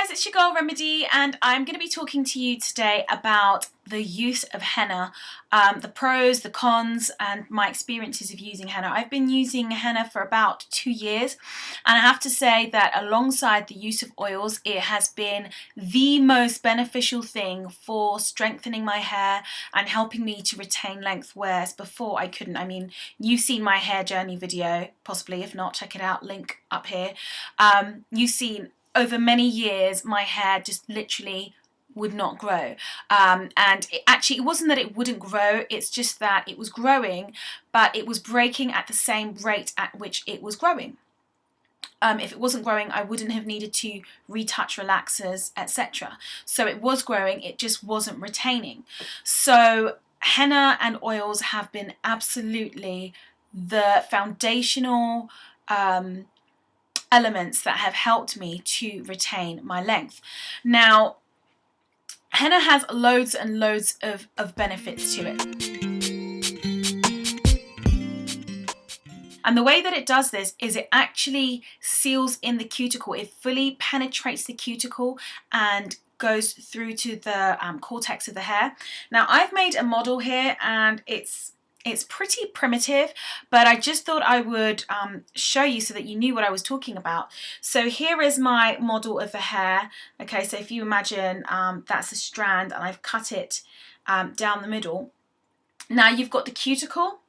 guys, it's your girl Remedy, and I'm going to be talking to you today about the use of henna, the pros, the cons, and my experiences of using henna. I've been using henna for about 2 years, and I have to say that alongside the use of oils, it has been the most beneficial thing for strengthening my hair and helping me to retain length, whereas before I couldn't. I mean, you've seen my hair journey video, possibly. If not, check it out, link up here. You've seen over many years my hair just literally would not grow, and it wasn't that it wouldn't grow, it's just that it was growing but it was breaking at the same rate at which it was growing. If it wasn't growing, I wouldn't have needed to retouch relaxers, etc. So it was growing, it just wasn't retaining. So henna and oils have been absolutely the foundational elements that have helped me to retain my length. Now, henna has loads and loads of benefits to it. And the way that it does this is it actually seals in the cuticle. It fully penetrates the cuticle and goes through to the cortex of the hair. Now, I've made a model here and it's pretty primitive, but I just thought I would show you so that you knew what I was talking about. So here is my model of the hair. Okay, so if you imagine that's a strand and I've cut it down the middle. Now you've got the cuticle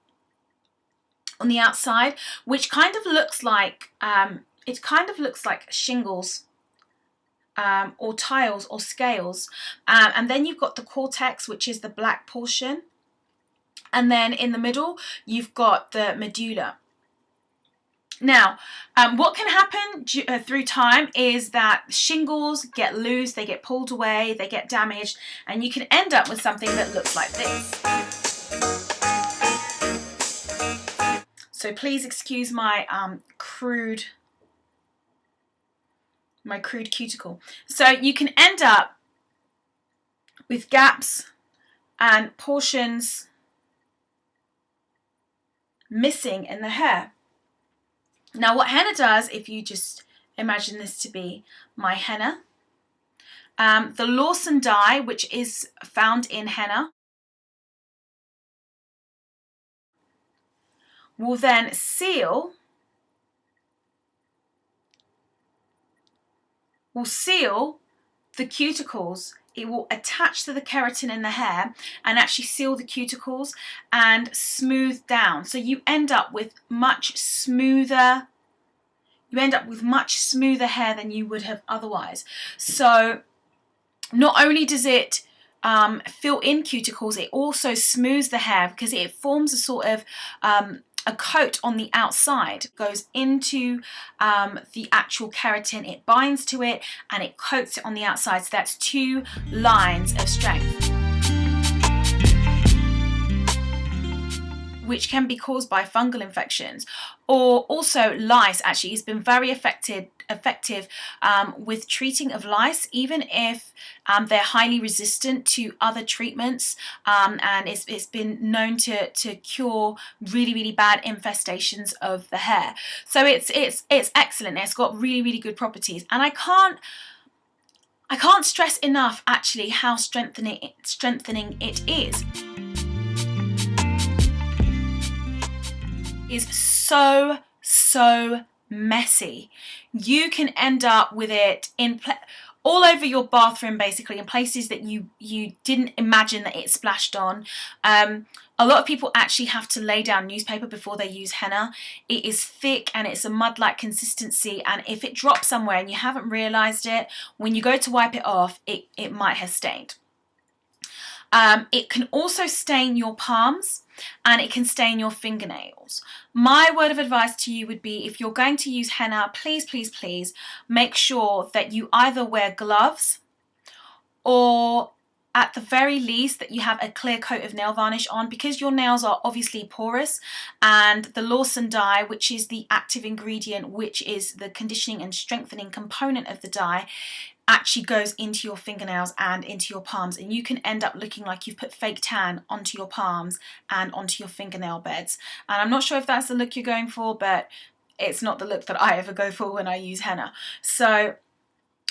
on the outside, which kind of looks like shingles or tiles or scales, and then you've got the cortex, which is the black portion. And then in the middle, you've got the medulla. Now, what can happen through time is that shingles get loose, they get pulled away, they get damaged, and you can end up with something that looks like this. So please excuse my crude cuticle. So you can end up with gaps and portions missing in the hair. Now what henna does, if you just imagine this to be my henna, the Lawson dye, which is found in henna, will then seal the cuticles. It will attach to the keratin in the hair and actually seal the cuticles and smooth down. So you end up with much smoother hair than you would have otherwise. So not only does it fill in cuticles, it also smooths the hair because it forms a sort of a coat on the outside, goes into the actual keratin, it binds to it and it coats it on the outside. So that's 2 lines of strength, which can be caused by fungal infections or also lice. Actually, it's been very effective with treating of lice, even if they're highly resistant to other treatments, and it's been known to cure really bad infestations of the hair. So it's excellent. It's got really good properties, and I can't stress enough actually how strengthening it is. Is so messy. You can end up with it all over your bathroom, basically, in places that you didn't imagine that it splashed on. A lot of people actually have to lay down newspaper before they use henna. It is thick and it's a mud-like consistency, and if it drops somewhere and you haven't realized it, when you go to wipe it off, it might have stained. It can also stain your palms and it can stain your fingernails. My word of advice to you would be, if you're going to use henna, please make sure that you either wear gloves or at the very least that you have a clear coat of nail varnish on, because your nails are obviously porous, and the Lawson dye, which is the active ingredient, which is the conditioning and strengthening component of the dye, actually goes into your fingernails and into your palms, and you can end up looking like you've put fake tan onto your palms and onto your fingernail beds. And I'm not sure if that's the look you're going for, but it's not the look that I ever go for when I use henna. So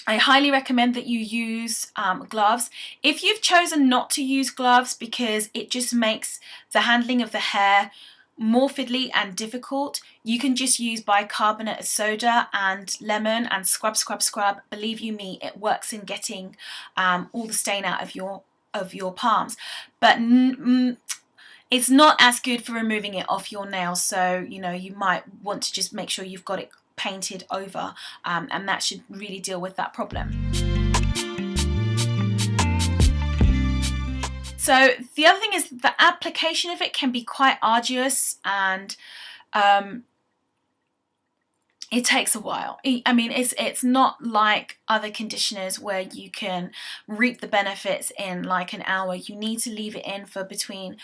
I highly recommend that you use gloves. If you've chosen not to use gloves because it just makes the handling of the hair more fiddly and difficult, you can just use bicarbonate of soda and lemon and scrub, scrub, scrub. Believe you me, it works in getting all the stain out of your palms. But it's not as good for removing it off your nails, so you know, you might want to just make sure you've got it painted over, and that should really deal with that problem. So the other thing is the application of it can be quite arduous, and it takes a while. I mean, it's not like other conditioners where you can reap the benefits in like an hour. You need to leave it in for between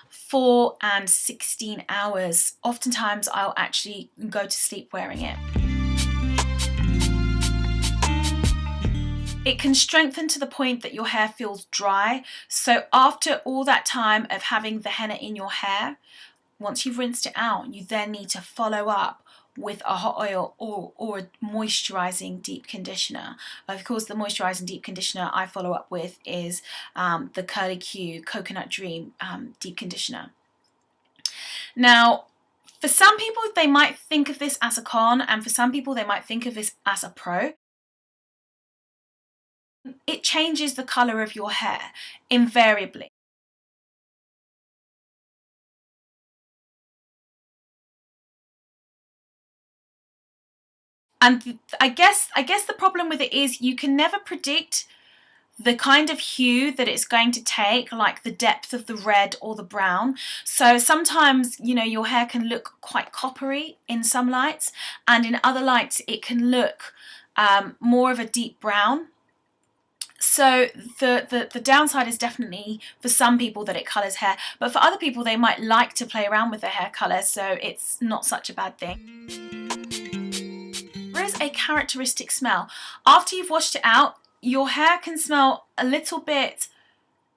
4 and 16 hours. Oftentimes I'll actually go to sleep wearing it. It can strengthen to the point that your hair feels dry. So after all that time of having the henna in your hair, once you've rinsed it out, you then need to follow up with a hot oil or a moisturizing deep conditioner. Of course, the moisturizing deep conditioner I follow up with is the Curly Q Coconut Dream deep conditioner. Now, for some people, they might think of this as a con, and for some people, they might think of this as a pro. It changes the color of your hair invariably. And I guess the problem with it is you can never predict the kind of hue that it's going to take, like the depth of the red or the brown. So sometimes, you know, your hair can look quite coppery in some lights, and in other lights it can look more of a deep brown. So the downside is definitely for some people that it colours hair, but for other people they might like to play around with their hair colour, so it's not such a bad thing. There is a characteristic smell. After you've washed it out, your hair can smell a little bit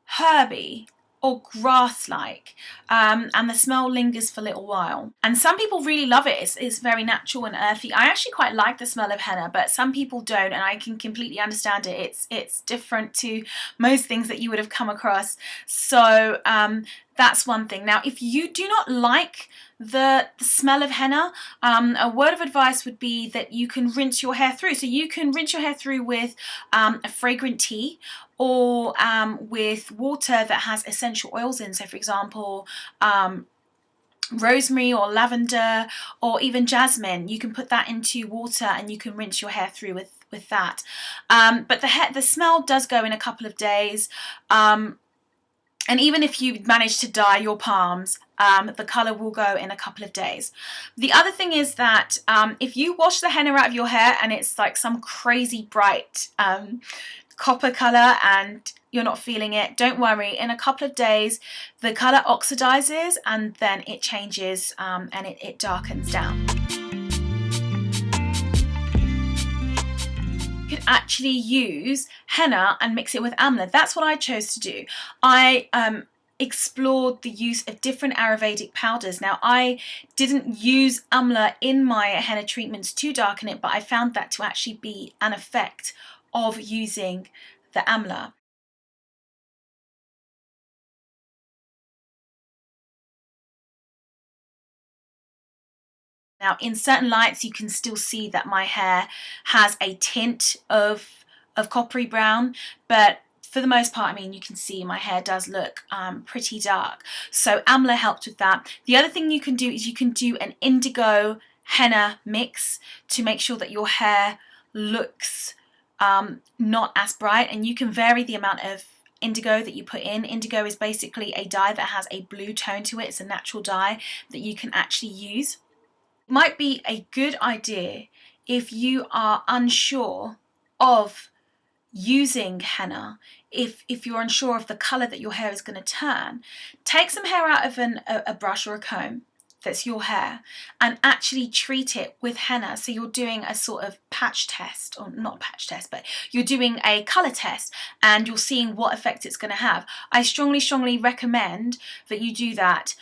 herby or grass-like, and the smell lingers for a little while. And some people really love it. It's very natural and earthy. I actually quite like the smell of henna, but some people don't, and I can completely understand it. It's different to most things that you would have come across. So that's one thing. Now, if you do not like the smell of henna, a word of advice would be that you can rinse your hair through. So you can rinse your hair through with a fragrant tea, or with water that has essential oils in. So for example, rosemary or lavender or even jasmine. You can put that into water and you can rinse your hair through with that. But the smell does go in a couple of days. And even if you manage to dye your palms, the colour will go in a couple of days. The other thing is that if you wash the henna out of your hair and it's like some crazy bright copper colour and you're not feeling it, don't worry. In a couple of days, the colour oxidizes and then it changes and it darkens down. You could actually use henna and mix it with amla. That's what I chose to do. I explored the use of different Ayurvedic powders. Now, I didn't use amla in my henna treatments to darken it, but I found that to actually be an effect of using the amla. Now, in certain lights, you can still see that my hair has a tint of coppery brown, but for the most part, I mean, you can see my hair does look pretty dark. So amla helped with that. The other thing you can do is you can do an indigo henna mix to make sure that your hair looks not as bright, and you can vary the amount of indigo that you put in. Indigo is basically a dye that has a blue tone to it. It's a natural dye that you can actually use. It might be a good idea if you are unsure of using henna, if you're unsure of the colour that your hair is going to turn, take some hair out of a brush or a comb that's your hair and actually treat it with henna. So you're doing a sort of patch test, or not patch test, but you're doing a colour test and you're seeing what effect it's going to have. I strongly recommend that you do that.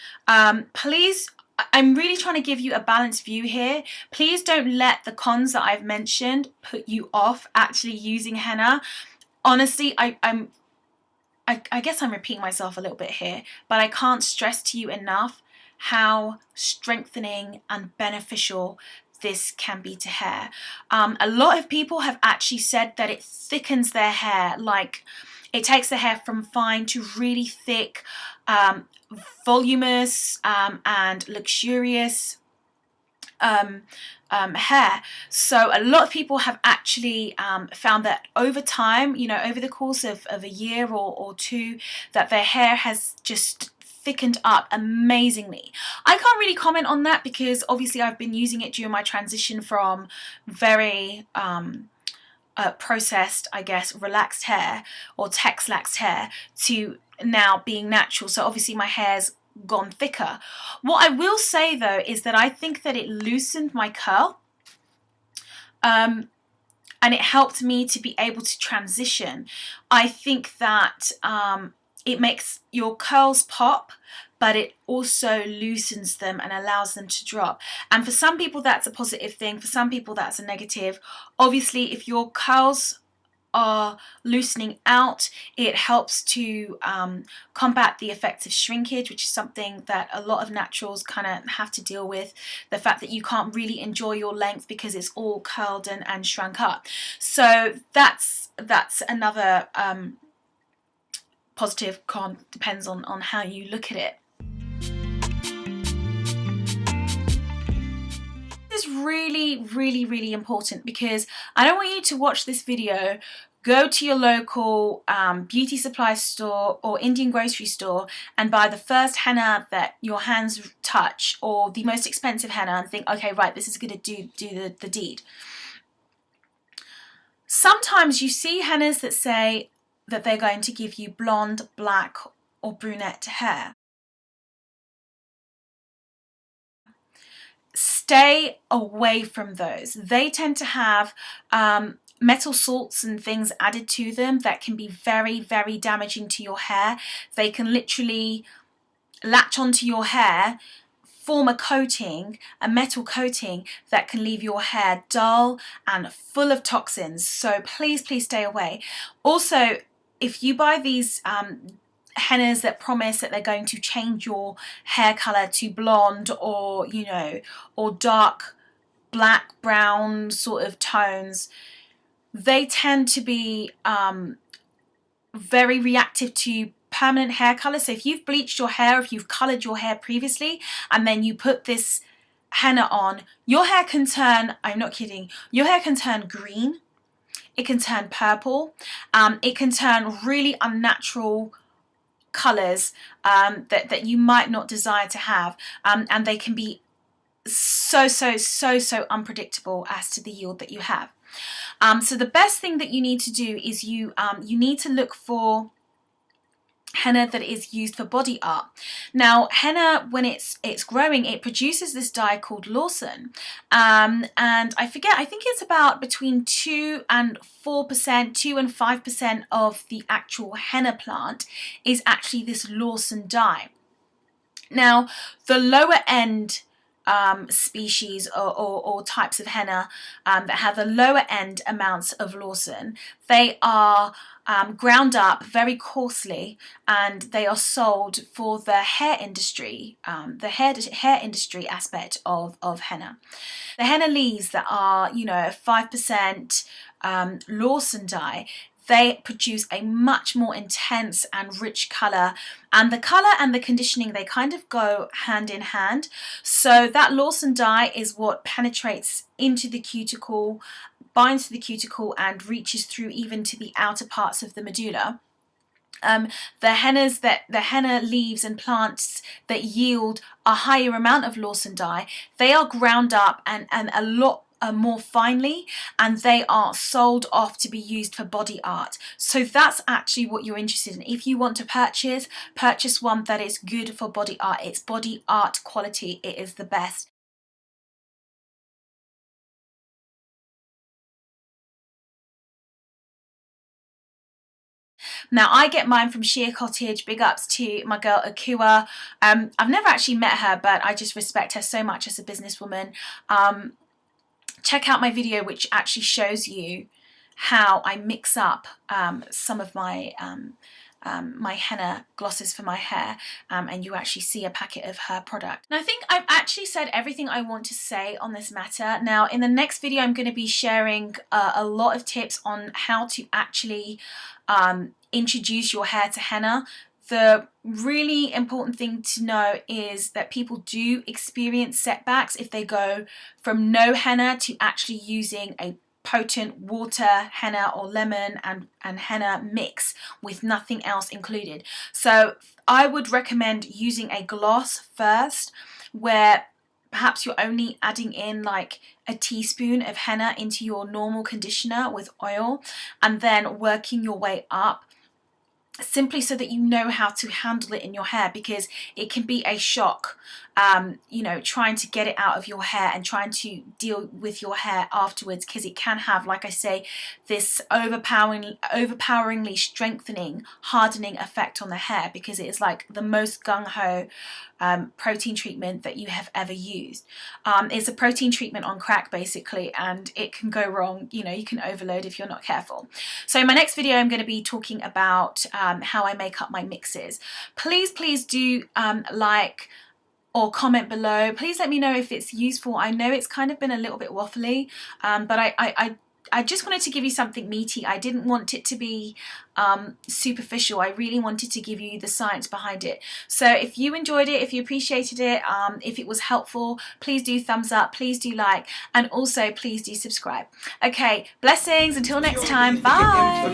Please I'm really trying to give you a balanced view here. Please don't let the cons that I've mentioned put you off actually using henna. Honestly, I guess I'm repeating myself a little bit here, but I can't stress to you enough how strengthening and beneficial this can be to hair. A lot of people have actually said that it thickens their hair, like it takes the hair from fine to really thick, voluminous, and luxurious hair. So a lot of people have actually found that over time, you know, over the course of a year or two, that their hair has just thickened up amazingly. I can't really comment on that because obviously I've been using it during my transition from very processed, I guess, relaxed hair or texlaxed hair to now being natural. So obviously my hair's gone thicker. What I will say though is that I think that it loosened my curl, and it helped me to be able to transition. I think that it makes your curls pop, but it also loosens them and allows them to drop. And for some people that's a positive thing, for some people that's a negative. Obviously if your curls are loosening out, it helps to combat the effects of shrinkage, which is something that a lot of naturals kind of have to deal with, the fact that you can't really enjoy your length because it's all curled and shrunk up. So that's another positive, con, depends on how you look at it. This is really important because I don't want you to watch this video, go to your local beauty supply store or Indian grocery store and buy the first henna that your hands touch, or the most expensive henna, and think, okay, right, this is going to do the deed. Sometimes you see hennas that say that they're going to give you blonde, black or brunette hair. Stay away from those. They tend to have metal salts and things added to them that can be very damaging to your hair. They can literally latch onto your hair, form a coating, a metal coating that can leave your hair dull and full of toxins. So please stay away. Also, if you buy these hennas that promise that they're going to change your hair color to blonde, or you know, or dark black, brown sort of tones, they tend to be very reactive to permanent hair color. So if you've bleached your hair, if you've colored your hair previously and then you put this henna on, your hair can turn, I'm not kidding, your hair can turn green, it can turn purple, it can turn really unnatural colors that you might not desire to have, and they can be so unpredictable as to the yield that you have. So the best thing that you need to do is you need to look for henna that is used for body art. Now henna, when it's growing, it produces this dye called Lawson, and I forget, I think it's about between 2 and 4%, 2 and 5% of the actual henna plant is actually this Lawson dye. Now the lower end species or types of henna that have the lower end amounts of Lawson, they are ground up very coarsely and they are sold for the hair industry, the hair industry aspect of henna. The henna leaves that are, you know, 5% Lawson dye, they produce a much more intense and rich colour, and the colour and the conditioning, they kind of go hand in hand. So that Lawson dye is what penetrates into the cuticle, binds to the cuticle and reaches through even to the outer parts of the medulla. The henna leaves and plants that yield a higher amount of Lawson dye, they are ground up and a lot more finely, and they are sold off to be used for body art. So that's actually what you're interested in. If you want to purchase one that is good for body art, it's body art quality, it is the best. Now I get mine from Sheer Cottage. Big ups to my girl Akua. I've never actually met her, but I just respect her so much as a businesswoman. Check out my video which actually shows you how I mix up some of my my henna glosses for my hair, and you actually see a packet of her product. And I think I've actually said everything I want to say on this matter. Now in the next video I'm going to be sharing a lot of tips on how to actually introduce your hair to henna. The really important thing to know is that people do experience setbacks if they go from no henna to actually using a potent water, henna or lemon and henna mix with nothing else included. So I would recommend using a gloss first, where perhaps you're only adding in like a teaspoon of henna into your normal conditioner with oil, and then working your way up, simply so that you know how to handle it in your hair, because it can be a shock, you know, trying to get it out of your hair and trying to deal with your hair afterwards, because it can have, like I say, this overpoweringly strengthening, hardening effect on the hair, because it is like the most gung-ho protein treatment that you have ever used. It's a protein treatment on crack basically, and it can go wrong. You know, you can overload if you're not careful. So in my next video I'm going to be talking about how I make up my mixes. Please do like or comment below. Please let me know if it's useful. I know it's kind of been a little bit waffly, but I just wanted to give you something meaty. I didn't want it to be superficial. I really wanted to give you the science behind it. So if you enjoyed it, if you appreciated it, if it was helpful, please do thumbs up, please do like, and also please do subscribe. Okay, blessings, until next time, bye.